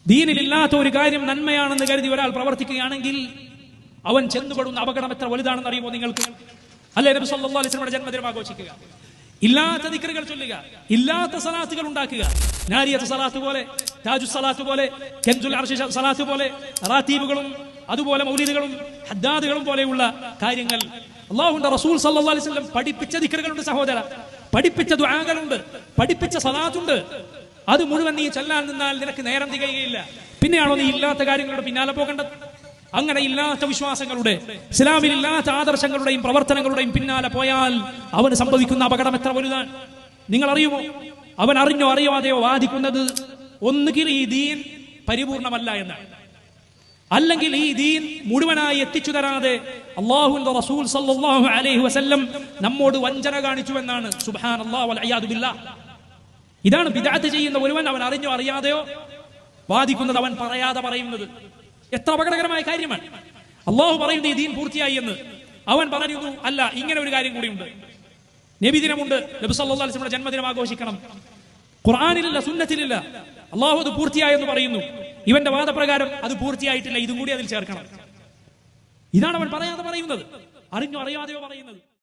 ദീനിലില്ലാത്ത ഒരു കാര്യം നന്മയാണെന്ന് കരുതി ഒരാൾ പ്രവർത്തിക്കുകയാണെങ്കിൽ അവൻ ചെന്നുപെടുന്ന അപകടം എത്ര വലുതാണെന്ന് അറിയുമോ നിങ്ങൾക്ക്? അല്ലേ നബി സല്ലല്ലാഹു അലൈഹി വസല്ലമയുടെ ജന്മദിനം ആഘോഷിക്കുക, ഇല്ലാത്ത ദിക്റുകൾ ചൊല്ലുക, ഇല്ലാത്ത സലാത്തുകൾ ഉണ്ടാക്കുക, നാരിയത്ത് സലാത്ത് പോലെ, താജു സലാത്ത് പോലെ, കെൻസുൽ അർശി സലാത്ത് പോലെ, റാത്തീബുകളും അതുപോലെ മൗലിദുകളും ഹദ്ദാദുകളും പോലെയുള്ള കാര്യങ്ങൾ. അല്ലാഹുവിന്റെ റസൂൽ സല്ലല്ലാഹു അലൈഹി വസല്ലം പഠിപ്പിച്ച ദിക്റുകളുണ്ട് സഹോദര, പഠിപ്പിച്ച ദുആകളുണ്ട്, പഠിപ്പിച്ച സലാത്തുണ്ട്. അത് മുഴുവൻ നീ ചൊല്ലാൻ നിന്നാൽ നിനക്ക് നേരം തികയുകയില്ല. പിന്നെയാണോ നീ ഇല്ലാത്ത കാര്യങ്ങളുടെ പിന്നാലെ പോകേണ്ടത്? അങ്ങനെ ഇല്ലാത്ത വിശ്വാസങ്ങളുടെ, ഇസ്ലാമിൽ ഇല്ലാത്ത ആദർശങ്ങളുടെയും പ്രവർത്തനങ്ങളുടെയും പിന്നാലെ പോയാൽ അവന് സംഭവിക്കുന്ന അപകടം എത്ര വലുതാണ് നിങ്ങൾ അറിയുമോ? അവൻ അറിഞ്ഞോ അറിയാതെയോ വാദിക്കുന്നത് ഒന്നുകിൽ ഈ ദീൻ പരിപൂർണമല്ല എന്നാണ്, അല്ലെങ്കിൽ ഈ ദീൻ മുഴുവനായി എത്തിച്ചു തരാതെ അല്ലാഹുവിന്റെ റസൂൽ സല്ലല്ലാഹു അലൈഹി വസല്ലം നമ്മോട് വഞ്ചന കാണിച്ചു എന്നാണ്. സുബ്ഹാനല്ലാഹ് വൽ ഇയാദു ബില്ലാഹ്. ഇതാണ് ബിദ്അത്ത് ചെയ്യുന്ന ഒരുവൻ അവൻ അറിഞ്ഞോ അറിയാതെയോ വാദിക്കുന്നത്, അവൻ പറയാതെ പറയുന്നത്. എത്ര അപകടകരമായ കാര്യമാണ്. അള്ളാഹു പറയുന്നു ഈ ദീൻ പൂർത്തിയായി എന്ന്, അവൻ പറയുന്നു അല്ല ഇങ്ങനെ ഒരു കാര്യം കൂടിയുണ്ട്, നബിദിനമുണ്ട്, നബി സല്ലല്ലാഹു അലൈഹി വസല്ലമയുടെ ജന്മദിനം ആഘോഷിക്കണം. ഖുർആനിലില്ല, സുന്നത്തിലില്ല, അള്ളാഹു അത് പൂർത്തിയായെന്ന് പറയുന്നു. ഇവന്റെ വാദപ്രകാരം അത് പൂർത്തിയായിട്ടില്ല, ഇതും കൂടി അതിൽ ചേർക്കണം. ഇതാണ് അവൻ പറയാതെ പറയുന്നത്, അറിഞ്ഞോ അറിയാതെയോ പറയുന്നത്.